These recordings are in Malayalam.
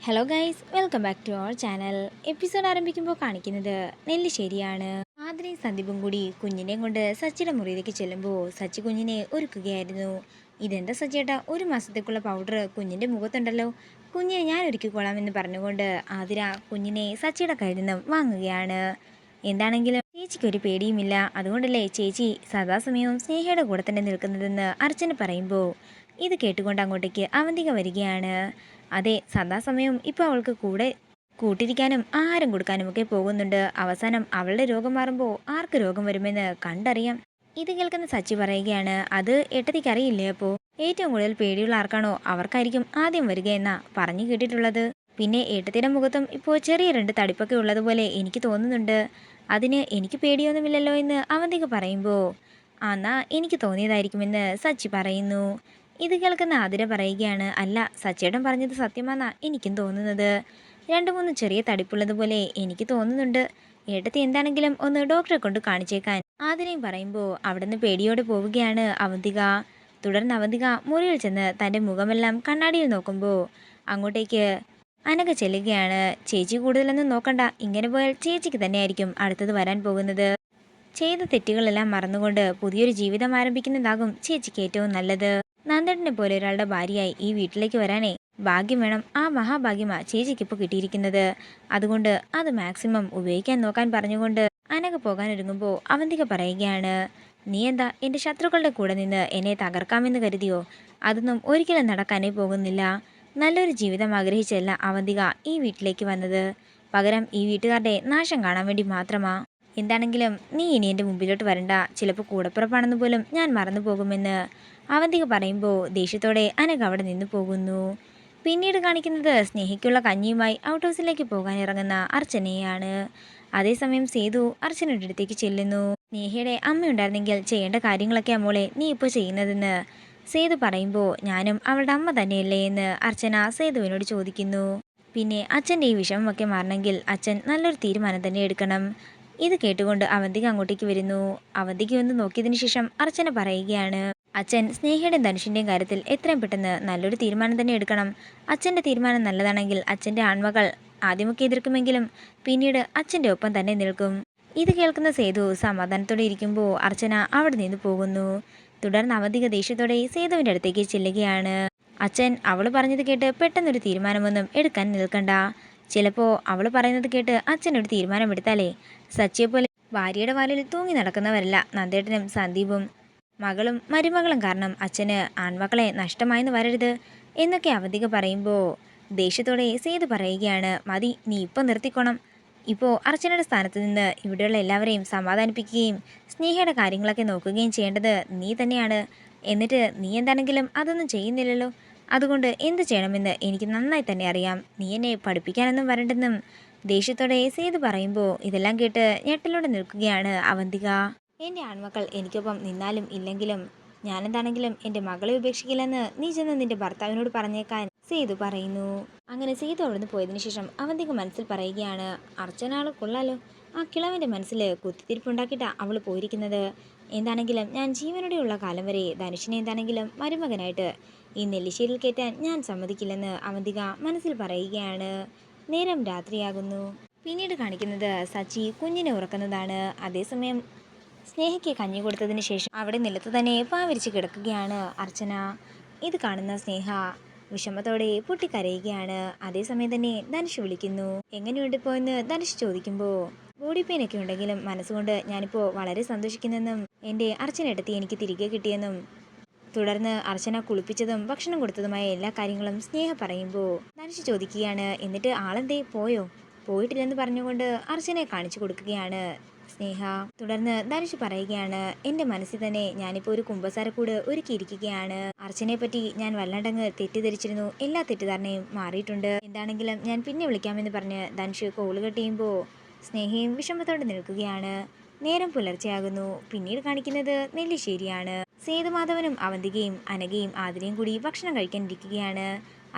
Hello guys, welcome back to our channel. Episode ആരംഭിക്കുമ്പോൾ കാണിക്കുന്നത് നെല്ലിശ്ശേരിയാണ്. ആതിരയും സന്ദീപും കൂടി കുഞ്ഞിനെയും കൊണ്ട് സച്ചിയുടെ മുറിയിലേക്ക് ചെല്ലുമ്പോൾ സച്ചി കുഞ്ഞിനെ ഒരുക്കുകയായിരുന്നു. ഇതെന്താ സച്ചിയേട്ടാ, ഒരു മാസത്തേക്കുള്ള പൗഡർ കുഞ്ഞിൻ്റെ മുഖത്തുണ്ടല്ലോ, കുഞ്ഞിനെ ഞാൻ ഒരുക്കിക്കോളാം എന്ന് പറഞ്ഞുകൊണ്ട് ആതിര കുഞ്ഞിനെ സച്ചിയുടെ കയ്യിൽ നിന്നും വാങ്ങുകയാണ്. എന്താണെങ്കിലും ചേച്ചിക്ക് ഒരു പേടിയുമില്ല, അതുകൊണ്ടല്ലേ ചേച്ചി സദാസമയവും സ്നേഹയുടെ കൂടെ തന്നെ നിൽക്കുന്നതെന്ന് അർച്ചന പറയുമ്പോൾ ഇത് കേട്ടുകൊണ്ട് അങ്ങോട്ടേക്ക് അവന്തിക വരികയാണ്. അതെ, സദാസമയവും ഇപ്പോൾ അവൾക്ക് കൂടെ കൂട്ടിരിക്കാനും ആഹാരം കൊടുക്കാനും ഒക്കെ പോകുന്നുണ്ട്. അവസാനം അവളുടെ രോഗം മാറുമ്പോൾ ആർക്ക് രോഗം വരുമെന്ന് കണ്ടറിയാം. ഇത് കേൾക്കുന്ന സച്ചി പറയുകയാണ്, അത് ഏട്ടത്തിക്ക് അറിയില്ലേ? അപ്പോൾ ഏറ്റവും കൂടുതൽ പേടിയുള്ള ആർക്കാണോ അവർക്കായിരിക്കും ആദ്യം വരിക എന്നാ പറഞ്ഞു കേട്ടിട്ടുള്ളത്. പിന്നെ ഏട്ടത്തിയുടെ മുഖത്തും ഇപ്പോൾ ചെറിയ രണ്ട് തടിപ്പൊക്കെ ഉള്ളതുപോലെ എനിക്ക് തോന്നുന്നുണ്ട്. അതിന് എനിക്ക് പേടിയൊന്നുമില്ലല്ലോ എന്ന് അവന്തിക പറയുമ്പോൾ എന്നാ എനിക്ക് തോന്നിയതായിരിക്കുമെന്ന് സച്ചി പറയുന്നു. ഇത് കേൾക്കുന്ന ആതിര പറയുകയാണ്, അല്ല, സച്ചേട്ടൻ പറഞ്ഞത് സത്യമാണെന്നാ എനിക്കും തോന്നുന്നത്. രണ്ട് മൂന്ന് ചെറിയ തടിപ്പുള്ളതുപോലെ എനിക്ക് തോന്നുന്നുണ്ട്. ഏട്ടത്തി എന്താണെങ്കിലും ഒന്ന് ഡോക്ടറെ കൊണ്ട് കാണിച്ചേക്കാൻ ആതിരയും പറയുമ്പോൾ അവിടുന്ന് പേടിയോടെ പോവുകയാണ് അവന്തിക. തുടർന്ന് അവന്തിക മുറിയിൽ ചെന്ന് തൻ്റെ മുഖമെല്ലാം കണ്ണാടിയിൽ നോക്കുമ്പോൾ അങ്ങോട്ടേക്ക് അനഘ ചെല്ലുകയാണ്. ചേച്ചി കൂടുതലൊന്നും നോക്കണ്ട, ഇങ്ങനെ പോയാൽ ചേച്ചിക്ക് തന്നെയായിരിക്കും അടുത്തത് വരാൻ പോകുന്നത്. ചെയ്ത തെറ്റുകളെല്ലാം മറന്നുകൊണ്ട് പുതിയൊരു ജീവിതം ആരംഭിക്കുന്നതാകും ചേച്ചിക്ക് ഏറ്റവും നല്ലത്. നന്ദേട്ടനെ പോലെ ഒരാളുടെ ഭാര്യയായി ഈ വീട്ടിലേക്ക് വരാനേ ഭാഗ്യം വേണം. ആ മഹാഭാഗ്യമാ ചേച്ചിക്ക് ഇപ്പോൾ കിട്ടിയിരിക്കുന്നത്. അതുകൊണ്ട് അത് മാക്സിമം ഉപയോഗിക്കാൻ നോക്കാൻ പറഞ്ഞുകൊണ്ട് അനഘ പോകാനൊരുങ്ങുമ്പോൾ അവന്തിക പറയുകയാണ്, നീ എന്താ എൻ്റെ ശത്രുക്കളുടെ കൂടെ നിന്ന് എന്നെ തകർക്കാമെന്ന് കരുതിയോ? അതൊന്നും ഒരിക്കലും നടക്കാനേ പോകുന്നില്ല. നല്ലൊരു ജീവിതം ആഗ്രഹിച്ചല്ല അവന്തിക ഈ വീട്ടിലേക്ക് വന്നത്, പകരം ഈ വീട്ടുകാരുടെ നാശം കാണാൻ വേണ്ടി മാത്രമാ. എന്താണെങ്കിലും നീ ഇനി എൻ്റെ മുമ്പിലോട്ട് വരണ്ട, ചിലപ്പോൾ കൂടപ്പുറപ്പാണെന്ന് പോലും ഞാൻ മറന്നു പോകുമെന്ന് അവന്തിക പറയുമ്പോൾ ദേഷ്യത്തോടെ അനഘ അവിടെ നിന്ന് പോകുന്നു. പിന്നീട് കാണിക്കുന്നത് സ്നേഹിക്കുള്ള കഞ്ഞിയുമായി ഔട്ട് ഹൗസിലേക്ക് പോകാൻ ഇറങ്ങുന്ന അർച്ചനയാണ്. അതേസമയം സേതു അർച്ചനയുടെ അടുത്തേക്ക് ചെല്ലുന്നു. സ്നേഹയുടെ അമ്മയുണ്ടായിരുന്നെങ്കിൽ ചെയ്യേണ്ട കാര്യങ്ങളൊക്കെ മോളെ നീ ഇപ്പോൾ ചെയ്യുന്നതെന്ന് സേതു പറയുമ്പോൾ ഞാനും അവളുടെ അമ്മ തന്നെയല്ലേ എന്ന് അർച്ചന സേതുവിനോട് ചോദിക്കുന്നു. പിന്നെ അച്ഛൻ്റെ ഈ വിഷമമൊക്കെ മാറണമെങ്കിൽ അച്ഛൻ നല്ലൊരു തീരുമാനം തന്നെ എടുക്കണം. ഇത് കേട്ടുകൊണ്ട് അവന്തിക അങ്ങോട്ടേക്ക് വരുന്നു. അവന്തിക ഒന്ന് നോക്കിയതിനു ശേഷം അർച്ചന പറയുകയാണ്, അച്ഛൻ സ്നേഹയുടെയും ധനുഷിൻ്റെയും കാര്യത്തിൽ എത്രയും പെട്ടെന്ന് നല്ലൊരു തീരുമാനം തന്നെ എടുക്കണം. അച്ഛൻ്റെ തീരുമാനം നല്ലതാണെങ്കിൽ അച്ഛൻ്റെ ആൺമകൾ ആദ്യമൊക്കെ എതിർക്കുമെങ്കിലും പിന്നീട് അച്ഛൻ്റെ ഒപ്പം തന്നെ നിൽക്കും. ഇത് കേൾക്കുന്ന സേതു സമാധാനത്തോടെ ഇരിക്കുമ്പോൾ അർച്ചന അവിടെ നിന്ന് പോകുന്നു. തുടർന്ന് അവന്തിക ദേഷ്യത്തോടെ സേതുവിൻ്റെ അടുത്തേക്ക് ചെല്ലുകയാണ്. അച്ഛൻ അവൾ പറഞ്ഞത് കേട്ട് പെട്ടെന്നൊരു തീരുമാനമൊന്നും എടുക്കാൻ നിൽക്കണ്ട. ചിലപ്പോൾ അവൾ പറയുന്നത് കേട്ട് അച്ഛനൊരു തീരുമാനമെടുത്താലേ സച്ചിയെപ്പോലെ ഭാര്യയുടെ വാലിൽ തൂങ്ങി നടക്കുന്നവരല്ല നന്ദേട്ടനും സന്ദീപും. മകളും മരുമകളും കാരണം അച്ഛന് ആൺമക്കളെ നഷ്ടമായെന്ന് വരരുത് എന്നൊക്കെ അവന്തിക പറയുമ്പോൾ ദേഷ്യത്തോടെ സേതു പറയുകയാണ്, മതി, നീ ഇപ്പം നിർത്തിക്കോണം. ഇപ്പോൾ അർച്ചനയുടെ സ്ഥാനത്ത് നിന്ന് ഇവിടെയുള്ള എല്ലാവരെയും സമാധാനിപ്പിക്കുകയും സ്നേഹയുടെ കാര്യങ്ങളൊക്കെ നോക്കുകയും ചെയ്യേണ്ടത് നീ തന്നെയാണ്. എന്നിട്ട് നീ എന്താണെങ്കിലും അതൊന്നും ചെയ്യുന്നില്ലല്ലോ. അതുകൊണ്ട് എന്ത് ചെയ്യണമെന്ന് എനിക്ക് നന്നായി തന്നെ അറിയാം. നീ എന്നെ പഠിപ്പിക്കാനൊന്നും വരണ്ടെന്നും ദേഷ്യത്തോടെ സേതു പറയുമ്പോൾ ഇതെല്ലാം കേട്ട് ഞെട്ടലോടെ നിൽക്കുകയാണ് അവന്തിക. എൻ്റെ ആൺമക്കൾ എനിക്കൊപ്പം നിന്നാലും ഇല്ലെങ്കിലും ഞാനെന്താണെങ്കിലും എൻ്റെ മകളെ ഉപേക്ഷിക്കില്ലെന്ന് നീ ചെന്ന് നിന്റെ ഭർത്താവിനോട് പറഞ്ഞേക്കാൻ സേതു പറയുന്നു. അങ്ങനെ സേതു അവിടുന്ന് പോയതിനു ശേഷം അവന്തിക മനസ്സിൽ പറയുകയാണ്, അർച്ചന ആൾ കൊള്ളാലോ, ആ കിളവൻ്റെ മനസ്സിൽ കുത്തിത്തിരിപ്പുണ്ടാക്കിയിട്ടാ അവൾ പോയിരിക്കുന്നത്. എന്താണെങ്കിലും ഞാൻ ജീവനോടെയുള്ള കാലം വരെ ധനുഷിനെ എന്താണെങ്കിലും മരുമകനായിട്ട് ഈ നെല്ലിശ്ശേരിയിൽ കയറ്റാൻ ഞാൻ സമ്മതിക്കില്ലെന്ന് അവന്തിക മനസ്സിൽ പറയുകയാണ്. നേരം രാത്രിയാകുന്നു. പിന്നീട് കാണിക്കുന്നത് സച്ചി കുഞ്ഞിനെ ഉറക്കുന്നതാണ്. അതേസമയം സ്നേഹയ്ക്ക് കഞ്ഞി കൊടുത്തതിന് ശേഷം അവിടെ നിലത്ത് തന്നെ പാവിരിച്ച് കിടക്കുകയാണ് അർച്ചന. ഇത് കാണുന്ന സ്നേഹ വിഷമത്തോടെ പൊട്ടിക്കരയുകയാണ്. അതേസമയം തന്നെ ധനുഷ് വിളിക്കുന്നു. എങ്ങനെയുണ്ട് ഇപ്പോൾ എന്ന് ധനുഷ് ചോദിക്കുമ്പോൾ ബോഡി പെയിൻ ഒക്കെ ഉണ്ടെങ്കിലും മനസ്സുകൊണ്ട് ഞാനിപ്പോൾ വളരെ സന്തോഷിക്കുന്നെന്നും എൻ്റെ അർച്ചനയെടുത്തി എനിക്ക് തിരികെ കിട്ടിയെന്നും തുടർന്ന് അർച്ചന കുളിപ്പിച്ചതും ഭക്ഷണം കൊടുത്തതുമായ എല്ലാ കാര്യങ്ങളും സ്നേഹ പറയുമ്പോൾ ധനുഷ് ചോദിക്കുകയാണ്, എന്നിട്ട് ആളെന്തേ പോയോ? പോയിട്ടില്ലെന്ന് പറഞ്ഞുകൊണ്ട് അർച്ചനയെ കാണിച്ചു കൊടുക്കുകയാണ് സ്നേഹ. തുടർന്ന് ധനുഷ് പറയുകയാണ്, എൻ്റെ മനസ്സിൽ തന്നെ ഞാനിപ്പോൾ ഒരു കുമ്പസാരക്കൂട് ഒരുക്കിയിരിക്കുകയാണ്. അർച്ചനയെ പറ്റി ഞാൻ വല്ലാണ്ടങ്ങ് തെറ്റിദ്ധരിച്ചിരുന്നു. എല്ലാ തെറ്റിദ്ധാരണയും മാറിയിട്ടുണ്ട്. എന്താണെങ്കിലും ഞാൻ പിന്നെ വിളിക്കാമെന്ന് പറഞ്ഞ് ധനുഷ് കോള് കട്ട് ചെയ്യുമ്പോൾ സ്നേഹയും വിഷമത്തോടെ നിൽക്കുകയാണ്. നേരം പുലർച്ചെയാകുന്നു. പിന്നീട് കാണിക്കുന്നത് നെല്ലിശ്ശേരിയാണ്. സേതുമാധവനും അവന്തികയും അനഘയും ആതിരയും കൂടി ഭക്ഷണം കഴിക്കാനിരിക്കുകയാണ്.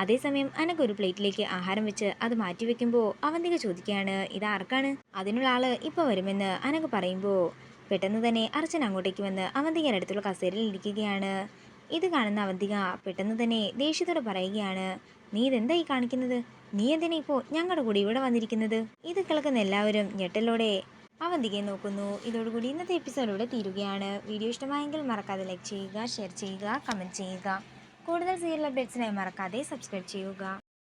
അതേസമയം അനഘ ഒരു പ്ലേറ്റിലേക്ക് ആഹാരം വെച്ച് അത് മാറ്റിവെക്കുമ്പോൾ അവന്തിക ചോദിക്കുകയാണ്, ഇത് ആർക്കാണ്? അതിനുള്ള ആള് ഇപ്പോൾ വരുമെന്ന് അനഘ പറയുമ്പോൾ പെട്ടെന്ന് തന്നെ അർച്ചന അങ്ങോട്ടേക്ക് വന്ന് അവന്തികയുടെ അടുത്തുള്ള കസേരയിൽ ഇരിക്കുകയാണ്. ഇത് കാണുന്ന അവന്തിക പെട്ടെന്ന് തന്നെ ദേഷ്യത്തോടെ പറയുകയാണ്, നീ ഇതെന്താ ഈ കാണിക്കുന്നത്? നീ എന്തിനാ ഇപ്പോൾ ഞങ്ങളുടെ കൂടെ ഇവിടെ വന്നിരിക്കുന്നത്? ഇത് കേൾക്കുന്ന എല്ലാവരും ഞെട്ടലോടെ അവന്തികയെ നോക്കുന്നു. ഇതോടുകൂടി ഇന്നത്തെ എപ്പിസോഡ് ഇവിടെ തീരുകയാണ്. വീഡിയോ ഇഷ്ടമായെങ്കിൽ മറക്കാതെ ലൈക്ക് ചെയ്യുക, ഷെയർ ചെയ്യുക, കമൻറ്റ് ചെയ്യുക. കൂടുതൽ സീരിയൽ അപ്ഡേറ്റ്സിനായി മറക്കാതെ സബ്സ്ക്രൈബ് ചെയ്യുക.